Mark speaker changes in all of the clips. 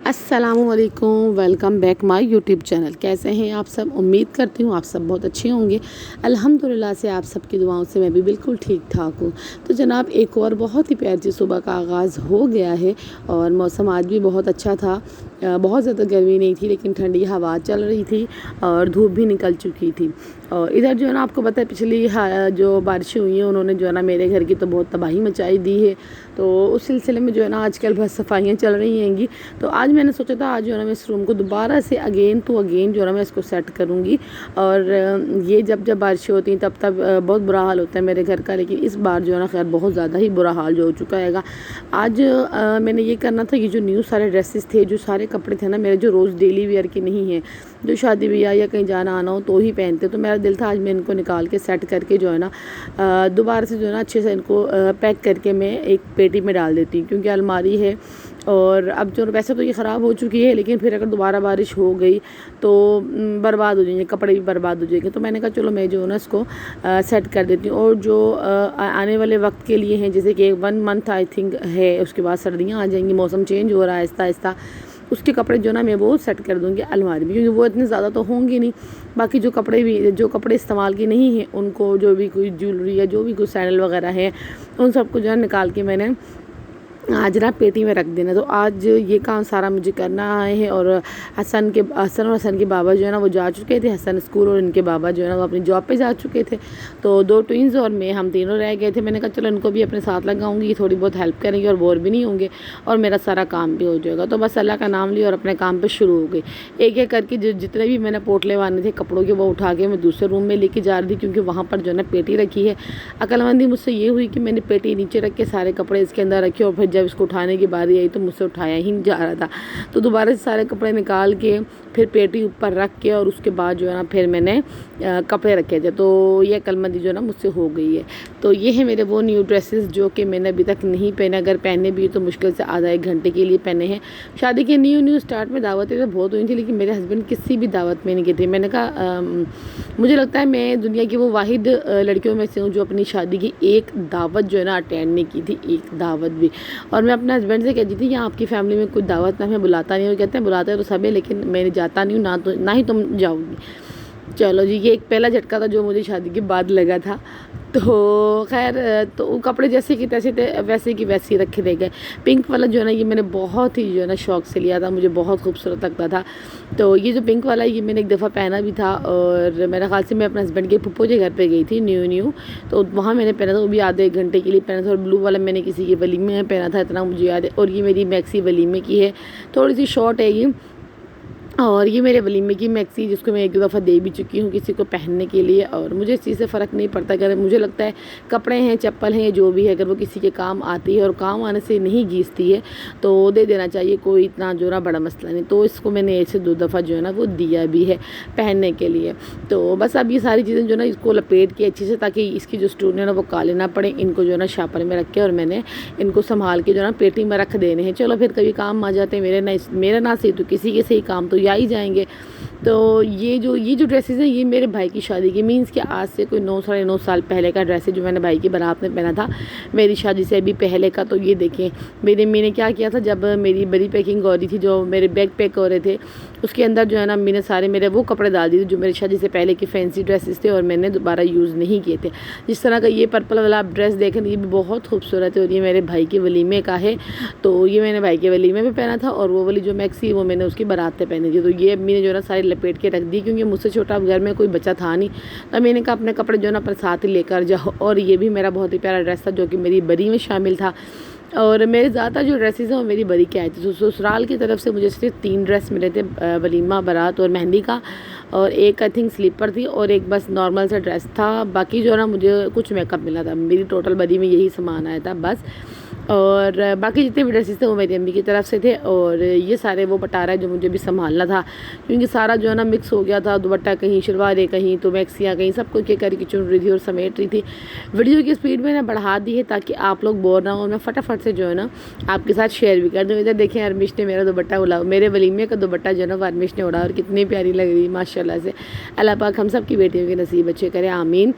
Speaker 1: السلام علیکم، welcome back my YouTube channel. کیسے ہیں آپ سب؟ امید کرتی ہوں آپ سب بہت اچھے ہوں گے۔ الحمدللہ سے آپ سب کی دعاؤں سے میں بھی بالکل ٹھیک ٹھاک ہوں۔ تو جناب ایک اور بہت ہی پیاری صبح کا آغاز ہو گیا ہے اور موسم آج بھی بہت اچھا تھا۔ بہت زیادہ گرمی نہیں تھی لیکن ٹھنڈی ہوا چل رہی تھی اور دھوپ بھی نکل چکی تھی۔ اور ادھر جو ہے نا آپ کو پتہ ہے پچھلی جو بارشیں ہوئی ہیں انہوں نے جو ہے نا میرے گھر کی تو بہت تباہی مچائی دی ہے۔ تو اس سلسلے میں جو ہے نا آج کل بہت صفائیاں چل رہی ہیں گی۔ تو آج میں نے سوچا تھا آج جو ہے نا میں اس روم کو دوبارہ سے اگین جو ہے نا میں اس کو سیٹ کروں گی۔ اور یہ جب بارشیں ہوتی ہیں تب بہت برا حال ہوتا ہے میرے گھر کا، لیکن اس بار جو ہے نا خیر بہت زیادہ ہی برا حال جو ہو چکا ہے گا۔ آج میں نے یہ کرنا تھا، یہ جو نیو سارے ڈریسز تھے، جو سارے کپڑے تھے نا میرے، جو روز ڈیلی ویئر کے نہیں ہیں، جو شادی بیاہ یا کہیں جانا آنا ہو تو ہی پہنتے، تو میرا دل تھا آج میں ان کو نکال کے سیٹ کر کے جو ہے نا دوبارہ سے جو ہے نا اچھے سے ان کو پیک کر کے میں ایک پیٹی میں ڈال دیتی ہوں، کیونکہ الماری ہے اور اب جو ویسے تو یہ خراب ہو چکی ہے لیکن پھر اگر دوبارہ بارش ہو گئی تو برباد ہو جائیں گے، کپڑے بھی برباد ہو جائیں گے۔ تو میں نے کہا چلو میں جو ہے نا اس کو سیٹ کر دیتی ہوں، اور جو آنے والے وقت کے لیے ہیں، جیسے کہ 1 منتھ آئی تھنک ہے، اس کے بعد سردیاں آ جائیں گی، موسم چینج ہو رہا ہے آہستہ آہستہ، اس کے کپڑے جو نا میں وہ سیٹ کر دوں گی الماری میں، کیونکہ وہ اتنے زیادہ تو ہوں گی نہیں۔ باقی جو کپڑے استعمال کے نہیں ہیں ان کو، جو بھی کوئی جیولری یا جو بھی کوئی سینڈل وغیرہ ہے، ان سب کو جو ہے نکال کے میں نے آج نا پیٹی میں رکھ دینا۔ تو آج یہ کام سارا مجھے کرنا ہے۔ اور حسن اور حسن کے بابا جو ہے نا وہ جا چکے تھے، حسن اسکول، اور ان کے بابا جو ہے نا وہ اپنی جاب پہ جا چکے تھے، تو 2 ٹوئنز اور ہم تینوں رہ گئے تھے۔ میں نے کہا چلو ان کو بھی اپنے ساتھ لگاؤں گی، تھوڑی بہت ہیلپ کریں گے اور بور بھی نہیں ہوں گے اور میرا سارا کام بھی ہو جائے گا۔ تو بس اللہ کا نام لیا اور اپنے کام پہ شروع ہو گئی، ایک ایک کر کے جتنے بھی میں نے پوٹلے وانے تھے کپڑوں کے وہ اٹھا کے میں دوسرے روم میں لے کے جا رہی تھی، کیونکہ وہاں پر جو ہے نا پیٹی رکھی ہے۔ عقل مندی مجھ سے یہ ہوئی کہ میں نے پیٹی نیچے رکھ کے سارے کپڑے اس کے اندر رکھے، اور پھر جب اس کو اٹھانے کی باری آئی تو مجھ سے اٹھایا ہی نہیں جا رہا تھا، تو دوبارہ سے سارے کپڑے نکال کے پھر پیٹی اوپر رکھ کے اور اس کے بعد جو ہے نا پھر میں نے کپڑے رکھے تھے۔ تو یہ عقل مندی جو ہے نا مجھ سے ہو گئی ہے۔ تو یہ ہے میرے وہ نیو ڈریسز جو کہ میں نے ابھی تک نہیں پہنے، اگر پہنے بھی تو مشکل سے آدھا 1 گھنٹے کے لیے پہنے ہیں۔ شادی کے نیو سٹارٹ میں دعوتیں تو بہت ہوئی تھیں لیکن میرے ہسبینڈ کسی بھی دعوت میں نہیں گئے تھے۔ میں نے کہا مجھے لگتا ہے میں دنیا کی وہ واحد لڑکیوں میں سے ہوں جو اپنی شادی کی ایک دعوت جو ہے نا اٹینڈ نہیں کی تھی، ایک دعوت بھی۔ اور میں اپنے ہسبینڈ سے کہتی تھی یہاں آپ کی فیملی میں کوئی دعوت نہ ہمیں بلاتا نہیں، وہ کہتے ہیں بلاتے تو سب ہے لیکن میں جاتا نہیں ہوں، نہ ہی تم جاؤ گی۔ چلو جی، یہ ایک پہلا جھٹکا تھا جو مجھے شادی کے بعد لگا تھا۔ تو خیر، تو کپڑے جیسے کہ تیسے تھے، ویسے کی ویسے ہی رکھے رہ گئے۔ پنک والا جو ہے نا یہ میں نے بہت ہی جو ہے نا شوق سے لیا تھا، مجھے بہت خوبصورت لگتا تھا۔ تو یہ جو پنک والا یہ میں نے ایک دفعہ پہنا بھی تھا، اور میرے خیال سے میں اپنے ہسبینڈ کے پھپھو کے گھر پہ گئی تھی نیو، تو وہاں میں نے پہنا تھا، وہ بھی آدھے 1 گھنٹے کے لیے پہنا تھا۔ اور بلو والا میں نے کسی کے ولیمے میں پہنا تھا، اتنا مجھے یاد ہے۔ اور یہ میری میکسی ولیمے کی ہے، تھوڑی سی شارٹ ہے یہ، اور یہ میرے ولیمے کی میکسی جس کو میں ایک دفعہ دے بھی چکی ہوں کسی کو پہننے کے لیے۔ اور مجھے اس چیز سے فرق نہیں پڑتا، اگر مجھے لگتا ہے کپڑے ہیں، چپل ہیں، جو بھی ہے، اگر وہ کسی کے کام آتی ہے اور کام آنے سے نہیں گھیستی ہے تو دے دینا چاہیے، کوئی اتنا جو نا بڑا مسئلہ نہیں۔ تو اس کو میں نے ایسے 2 دفعہ جو ہے نا وہ دیا بھی ہے پہننے کے لیے۔ تو بس اب یہ ساری چیزیں جو ہے نا اس کو لپیٹ کے اچھے سے، تاکہ اس کی جو اسٹون ہے نا وہ کالے نہ پڑیں، ان کو جو ہے نا شاپر میں رکھ کے اور میں نے ان کو سنبھال کے جو ہے نا پیٹی میں رکھ دینے ہیں۔ چلو پھر کبھی کام آ جاتے ہیں میرے نہ صحیح تو کسی کے صحیح کام تو آ ہی جائیں گے۔ تو یہ جو ڈریسز ہیں یہ میرے بھائی کی شادی کی، مینس کہ آج سے کوئی 9 ساڑھے 9 سال پہلے کا ڈریس ہے جو میں نے بھائی کی بارات میں پہنا تھا، میری شادی سے ابھی پہلے کا۔ تو یہ دیکھیں میری امی نے کیا کیا تھا، جب میری بڑی پیکنگ ہو رہی تھی، جو میرے بیگ پیک ہو رہے تھے، اس کے اندر جو ہے نا امی نے سارے میرے وہ کپڑے ڈال دیے جو میری شادی سے پہلے کی فینسی ڈریسز تھے اور میں نے دوبارہ یوز نہیں کیے تھے۔ جس طرح کا یہ پرپل والا آپ ڈریس دیکھیں یہ بھی بہت خوبصورت ہے، اور یہ میرے بھائی کے ولیمے کا ہے، تو یہ میں نے بھائی کے ولیمے میں پہنا تھا، اور وہ والی جو میکسی وہ میں نے اس کی بارات پہ پہنی تھی۔ تو یہ امی نے جو ہے نا سارے لپیٹ کے رکھ دی، کیونکہ مجھ سے چھوٹا گھر میں کوئی بچہ تھا نہیں، تو میں نے کہا اپنے کپڑے جو ہے نا اپنے ساتھ ہی لے کر جاؤ۔ اور یہ بھی میرا بہت ہی پیارا ڈریس تھا جو کہ میری بری میں شامل تھا۔ اور میرے زیادہ جو ڈریسز ہیں وہ میری بری کے آئے تھے، سسرال کی طرف سے مجھے صرف 3 ڈریس ملے تھے، ولیمہ، بارات اور مہندی کا، اور ایک آئی تھنک سلیپر تھی، اور ایک بس نارمل سا ڈریس تھا۔ باقی جو ہے نا مجھے کچھ میک اپ ملا تھا، میری ٹوٹل بری میں یہی سامان آیا تھا بس۔ اور باقی جتنے بھی ڈریسز تھے وہ میری امی کی طرف سے تھے، اور یہ سارے وہ بٹارا ہے جو مجھے بھی سنبھالنا تھا، کیونکہ سارا جو ہے نا مکس ہو گیا تھا، دوپٹہ کہیں، شلواریں کہیں، تو میکسیاں کہیں، سب کو کر کے چن رہی تھی اور سمیٹ رہی تھی۔ ویڈیو کی اسپیڈ میں نے بڑھا دی ہے تاکہ آپ لوگ بور نہ ہوں، اور میں فٹافٹ سے جو ہے نا آپ کے ساتھ شیئر بھی کر دوں۔ ادھر دیکھیں ارمش نے میرا دوپٹہ اڑا، میرے ولیمے کا دوپٹہ جو ہے نا وہ ارمش نے اڑا، اور کتنی پیاری لگ رہی ہے ماشاء اللہ سے۔ اللہ پاک ہم سب کی بیٹیوں کے نصیب اچھے کرے، آمین۔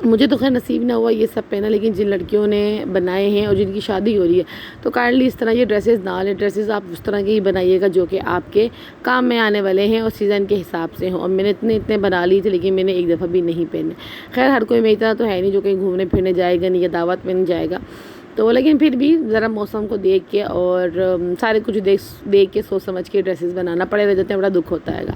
Speaker 1: مجھے تو خیر نصیب نہ ہوا یہ سب پہنا، لیکن جن لڑکیوں نے بنائے ہیں اور جن کی شادی ہو رہی ہے تو کائنڈلی اس طرح یہ ڈریسز نہ لیں. ڈریسز آپ اس طرح کے ہی بنائیے گا جو کہ آپ کے کام میں آنے والے ہیں اور سیزن کے حساب سے ہوں. اور میں نے اتنے بنا لی تھے لیکن میں نے ایک دفعہ بھی نہیں پہنے. خیر ہر کوئی میری طرح تو ہے نہیں جو کہیں گھومنے پھرنے جائے گا نہیں یا دعوت میں نہیں جائے گا، تو لیکن پھر بھی ذرا موسم کو دیکھ کے اور سارے کچھ دیکھ کے سوچ سمجھ کے ڈریسز بنانا پڑے رہ جاتے ہیں، بڑا دکھ ہوتا ہے گا.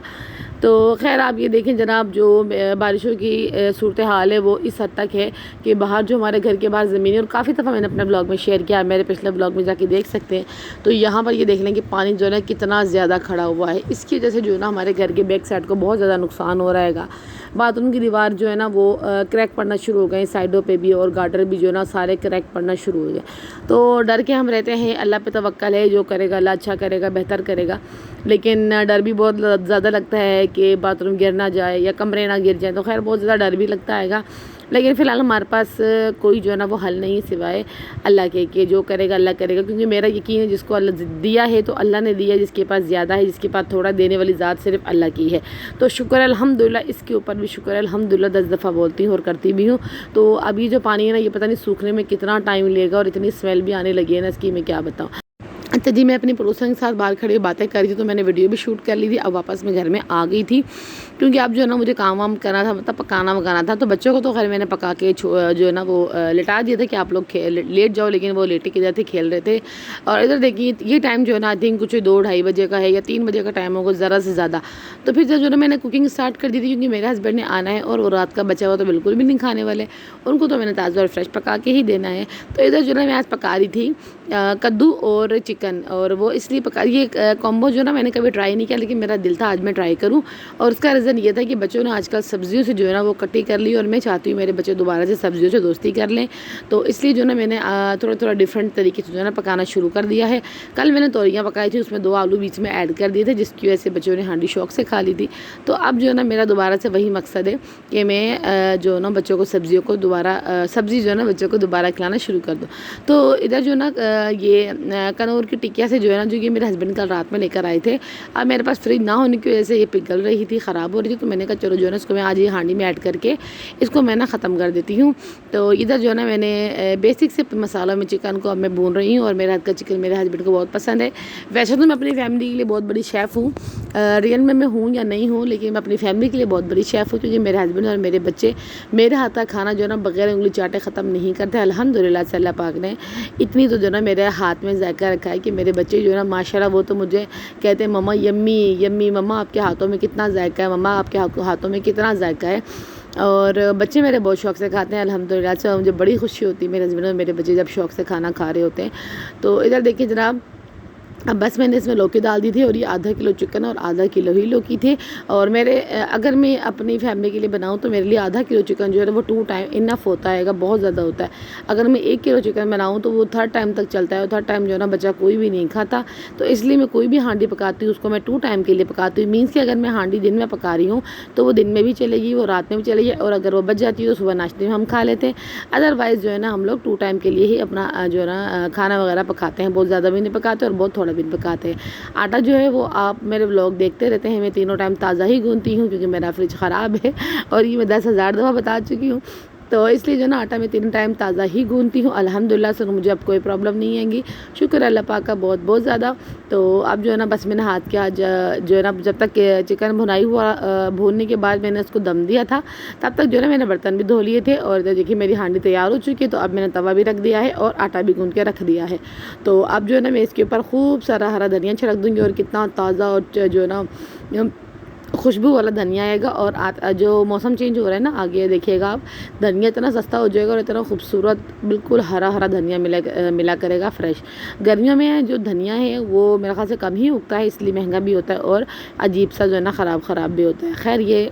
Speaker 1: تو خیر آپ یہ دیکھیں جناب، جو بارشوں کی صورتحال ہے وہ اس حد تک ہے کہ باہر جو ہمارے گھر کے باہر زمینیں، اور کافی دفعہ میں نے اپنے بلاگ میں شیئر کیا، میرے پچھلے بلاگ میں جا کے دیکھ سکتے ہیں. تو یہاں پر یہ دیکھ لیں کہ پانی جو ہے نا کتنا زیادہ کھڑا ہوا ہے. اس کی وجہ سے جو ہے نا ہمارے گھر کے بیک سائڈ کو بہت زیادہ نقصان ہو رہا ہے گا. باتھ روم کی دیوار جو ہے نا وہ کریک پڑنا شروع ہو گئے، سائڈوں پہ بھی، اور گارڈر بھی جو ہے نا سارے کریک پڑنا شروع ہو گئے. تو ڈر کے ہم رہتے ہیں، اللہ پہ توکل ہے، جو کرے گا اللہ اچھا کرے گا، بہتر کرے گا. لیکن ڈر بھی بہت زیادہ لگتا ہے کہ باتھ روم گر نہ جائے یا کمرے نہ گر جائیں. تو خیر بہت زیادہ ڈر بھی لگتا ہے گا، لیکن فی الحال ہمارے پاس کوئی جو ہے نا وہ حل نہیں سوائے اللہ کے، کہ جو کرے گا اللہ کرے گا. کیونکہ میرا یقین ہے جس کو اللہ دیا ہے تو اللہ نے دیا، جس کے پاس زیادہ ہے، جس کے پاس تھوڑا، دینے والی ذات صرف اللہ کی ہے. تو شکر الحمدللہ، اس کے اوپر بھی شکر الحمدللہ 10 دفعہ بولتی ہوں اور کرتی بھی ہوں. تو اب یہ جو پانی ہے نا یہ پتہ نہیں سوکھنے میں کتنا ٹائم لے گا، اور اتنی اسمیل بھی آنے لگی ہے نا اس کی، میں کیا بتاؤں. اچھا جی، میں اپنی پڑوسوں کے ساتھ باہر کھڑی باتیں کر رہی تھی تو میں نے ویڈیو بھی شوٹ کر لی تھی. اب واپس میں گھر میں آ گئی تھی کیونکہ اب جو ہے نا مجھے کام وام کرنا تھا، مطلب پکانا وکانا تھا. تو بچوں کو تو خیر میں نے پکا کے جو ہے نا وہ لٹا دیا تھا کہ آپ لوگ لیٹ جاؤ، لیکن وہ لیٹے کے جاتے کھیل رہے تھے. اور ادھر دیکھیے یہ ٹائم جو ہے نا آئی تھنک کچھ 2-2:30 بجے کا ہے یا 3 بجے کا ٹائم ہوگا ذرا سے زیادہ. تو پھر جو ہے نا میں نے کوکنگ اسٹارٹ کر دی تھی کیونکہ میرے ہسبینڈ نے آنا ہے اور وہ رات کا بچا ہوا تو بالکل بھی نہیں کھانے والے، ان کو تو میں نے تازہ اور فریش پکا کے ہی دینا ہے. تو ادھر جو ہے نا میں آج پکا رہی تھی کدو اور چکن، اور وہ اس لیے پکا، یہ کمبو جو ہے نا میں نے کبھی ٹرائی نہیں کیا لیکن میرا دل تھا آج میں ٹرائی کروں. اور اس کا ریزن یہ تھا کہ بچوں نے آج کل سبزیوں سے جو ہے نا وہ کٹی کر لی، اور میں چاہتی ہوں میرے بچے دوبارہ سے سبزیوں سے دوستی کر لیں. تو اس لیے جو ہے نا میں نے تھوڑا ڈفرینٹ طریقے سے جو ہے نا پکانا شروع کر دیا ہے. کل میں نے توریاں پکائی تھی، اس میں 2 آلو بیچ میں ایڈ کر دیے تھے جس کی وجہ سے بچوں نے ہانڈی شوق سے کھا لی تھی. تو اب جو ہے نا میرا دوبارہ سے وہی مقصد ہے کہ میں جو ہے نا بچوں کو سبزیوں کو دوبارہ سبزی جو ہے نا بچوں کو دوبارہ کھلانا شروع کر دوں. تو ادھر جو ہے نا یہ کنور کی ٹکیا سے جو ہے نا، جو کہ میرے ہسبینڈ کل رات میں لے کر آئے تھے، اب میرے پاس فریج نہ ہونے کی وجہ سے یہ پگھل رہی تھی، خراب ہو رہی تھی. تو میں نے کہا چلو جو ہے نا اس کو میں آج یہ ہانڈی میں ایڈ کر کے اس کو میں نا ختم کر دیتی ہوں. تو ادھر جو ہے نا میں نے بیسک سے مسالوں میں چکن کو اب میں بھون رہی ہوں، اور میرے ہاتھ کا چکن میرے ہسبینڈ کو بہت پسند ہے. ویسے تو میں اپنی فیملی کے لیے بہت بڑی شیف ہوں، ریئل میں ہوں یا نہیں ہوں، لیکن میں اپنی فیملی کے لیے بہت بڑی شیف ہوں کیونکہ میرے ہسبینڈ اور میرے بچے میرے ہاتھ کا کھانا جو ہے نا بغیر انگلی چاٹے ختم نہیں کرتے. الحمدللہ سے اللہ پاک نے اتنی تو جو ہے نا میرے ہاتھ میں ذائقہ رکھا ہے کہ میرے بچے جو ہے نا ماشاءاللہ وہ تو مجھے کہتے ہیں مما یمی یمی، مما آپ کے ہاتھوں میں کتنا ذائقہ ہے، مما آپ کے ہاتھوں میں کتنا ذائقہ ہے. اور بچے میرے بہت شوق سے کھاتے ہیں الحمدللہ سے، مجھے بڑی خوشی ہوتی ہے میرے ہسبینڈ اور میرے بچے جب شوق سے کھانا کھا رہے ہوتے ہیں. تو ادھر دیکھیے جناب، اب بس میں نے اس میں لوکی ڈال دی تھی، اور یہ ½ کلو چکن اور ½ کلو ہی لوکی تھے. اور میرے اگر میں اپنی فیملی کے لیے بناؤں تو میرے لیے ½ کلو چکن جو ہے وہ 2 ٹائم انف ہوتا ہے گا، بہت زیادہ ہوتا ہے. اگر میں 1 کلو چکن بناؤں تو وہ 3rd ٹائم تک چلتا ہے، اور 3rd ٹائم جو ہے نا بچہ کوئی بھی نہیں کھاتا. تو اس لیے میں کوئی بھی ہانڈی پکاتی ہوں اس کو میں 2 ٹائم کے لیے پکاتی ہوں. مینس کہ اگر میں ہانڈی دن میں پکا رہی ہوں تو وہ دن میں بھی چلے گی، وہ رات میں بھی چلے گی، اور اگر وہ بچ جاتی ہے تو صبح ناشتے میں ہم کھا لیتے ہیں. ادروائز جو ہے نا ہم لوگ 2 ٹائم کے لیے ہی اپنا جو ہے نا کھانا وغیرہ پکاتے ہیں، بہت زیادہ بھی نہیں پکاتے اور بہت تھوڑا بھی نہیں پکاتے ہیں. آٹا جو ہے وہ آپ میرے ولاگ دیکھتے رہتے ہیں، میں 3 ٹائم تازہ ہی گونتی ہوں کیونکہ میرا فریج خراب ہے، اور یہ میں 10,000 دفعہ بتا چکی ہوں. تو اس لیے جو ہے نا آٹا میں 3 ٹائم تازہ ہی گونتی ہوں. الحمدللہ سے مجھے اب کوئی پرابلم نہیں ہے گی، شکر اللہ پاک کا بہت بہت زیادہ. تو اب جو ہے نا بس میں نے ہاتھ کیا جو ہے نا جب تک چکن بھوننے کے بعد میں نے اس کو دم دیا تھا تب تک جو ہے نا میں نے برتن بھی دھو لیے تھے. اور دیکھیے میری ہانڈی تیار ہو چکی ہے، تو اب میں نے توا بھی رکھ دیا ہے اور آٹا بھی گوندھ کے رکھ دیا ہے. تو اب جو ہے نا میں اس کے اوپر خوب سارا ہرا دھنیا چھڑک دوں گی، اور کتنا تازہ اور جو ہے نا خوشبو والا دھنیا آئے گا. اور جو موسم چینج ہو رہا ہے نا آگے دیکھیے گا آپ، دھنیا اتنا سستا ہو جائے گا اور اتنا خوبصورت بالکل ہرا دھنیا ملا کرے گا فریش. گرمیوں میں جو دھنیا ہے وہ میرے خیال سے کم ہی اگتا ہے، اس لیے مہنگا بھی ہوتا ہے اور عجیب سا جو ہے نا خراب بھی ہوتا ہے. خیر یہ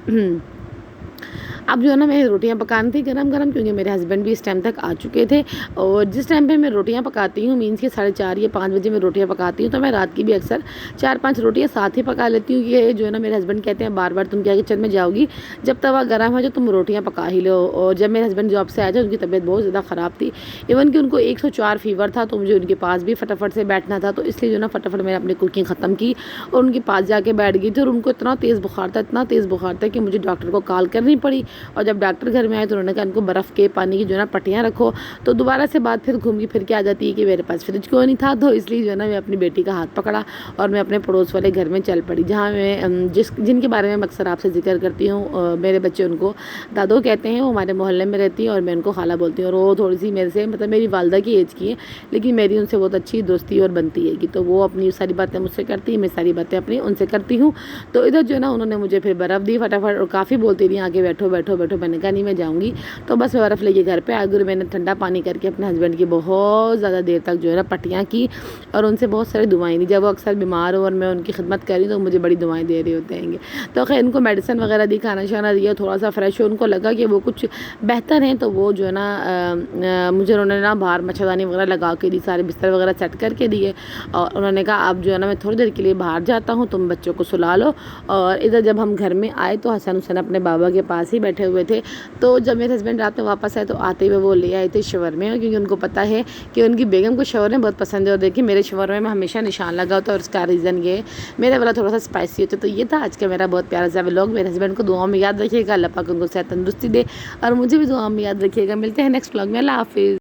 Speaker 1: اب جو ہے نا میں روٹیاں پکانی تھی گرم کیونکہ میرے ہسبینڈ بھی اس ٹائم تک آ چکے تھے. اور جس ٹائم پہ میں روٹیاں پکاتی ہوں مینس کہ 4:30 یا 5 بجے میں روٹیاں پکاتی ہوں، تو میں رات کی بھی اکثر 4-5 روٹیاں ساتھ ہی پکا لیتی ہوں. یہ جو ہے نا میرے ہسبینڈ کہتے ہیں بار تم کیا کچن میں جاؤ گی، جب توا گرم ہے جو تم روٹیاں پکا ہی لو. اور جب میرے ہسبینڈ جاب سے آئے تھے ان کی طبیعت بہت زیادہ خراب تھی، ایون کہ ان کو 104 فیور تھا، تو مجھے ان کے پاس بھی فٹافٹ سے بیٹھنا تھا. تو اس لیے جو ہے نا فٹافٹ میں نے اپنی کوکنگ ختم کی اور ان کے پاس جا کے بیٹھ گئی تھی. اور ان کو اتنا تیز بخار تھا کہ مجھے ڈاکٹر کو کال کرنی پڑی. اور جب ڈاکٹر گھر میں آئے تو انہوں نے کہا ان کو برف کے پانی کی جو ہے نا پٹیاں رکھو، تو دوبارہ سے بات پھر گھوم پھر کے آ جاتی ہے کہ میرے پاس فریج کیوں نہیں تھا، تو اس لیے جو ہے نا میں اپنی بیٹی کا ہاتھ پکڑا اور میں اپنے پڑوس والے گھر میں چل پڑی، جہاں میں جن کے بارے میں اکثر آپ سے ذکر کرتی ہوں، میرے بچے ان کو دادو کہتے ہیں، وہ ہمارے محلے میں رہتی ہیں اور میں ان کو خالہ بولتی ہوں، اور وہ تھوڑی سی میرے سے مطلب میری والدہ کی ایج کی ہے، لیکن میری ان سے بہت اچھی دوستی اور بنتی ہے کہ تو وہ اپنی ساری باتیں مجھ سے کرتی ہیں، میں ساری باتیں اپنی ان سے کرتی ہوں۔ تو ادھر جو ہے نا انہوں نے مجھے پھر برف دی فٹافٹ، اور کافی بولتی رہی آگے بیٹھو بیٹھو بیٹھو، میں نے کہا نہیں میں جاؤں گی، تو بس میں برف لے کے گھر پہ آ گئی، اور میں نے ٹھنڈا پانی کر کے اپنے ہسبینڈ کی بہت زیادہ دیر تک جو ہے نا پٹیاں کی، اور ان سے بہت ساری دعائیں دی، جب وہ اکثر بیمار ہو اور میں ان کی خدمت کر رہی ہوں تو مجھے بڑی دعائیں دے رہے ہوتے ہیں گے، تو خیر ان کو میڈیسن وغیرہ دی، کھانا شانا دیا، تھوڑا سا فریش ہو، ان کو لگا کہ وہ کچھ بہتر ہیں، تو وہ جو ہے نا مجھے انہوں نے نا باہر مچھردانی وغیرہ لگا کے دی، سارے بستر وغیرہ سیٹ کر کے دیے، اور انہوں نے کہا اب جو ہے نا میں تھوڑی دیر کے لیے باہر جاتا ہوں، تم بچوں کو سلا لو۔ اور ادھر جب ہم گھر میں آئے تو حسن حسین اپنے بابا کے پاس ہی بیٹھے ہوئے تھے، تو جب میرے ہسبینڈ رات میں واپس آئے تو آتے ہوئے وہ لے آئے تھے شورمے، کیونکہ ان کو پتہ ہے کہ ان کی بیگم کو شورمے بہت پسند ہے، اور دیکھیں میرے شورمے میں ہمیشہ نشان لگا ہوتا ہے، اور اس کا ریزن یہ ہے میرا والا تھوڑا سا اسپائسی ہوتا ہے۔ تو یہ تھا آج کا میرا بہت پیارا سا ولاگ، میرے ہسبینڈ کو دعاؤں میں یاد رکھیے گا، اللہ پاک ان کو صحت تندرستی دے، اور مجھے بھی دعاؤں میں یاد رکھیے گا۔ ملتے ہیں نیکسٹ ولاگ میں، اللہ حافظ۔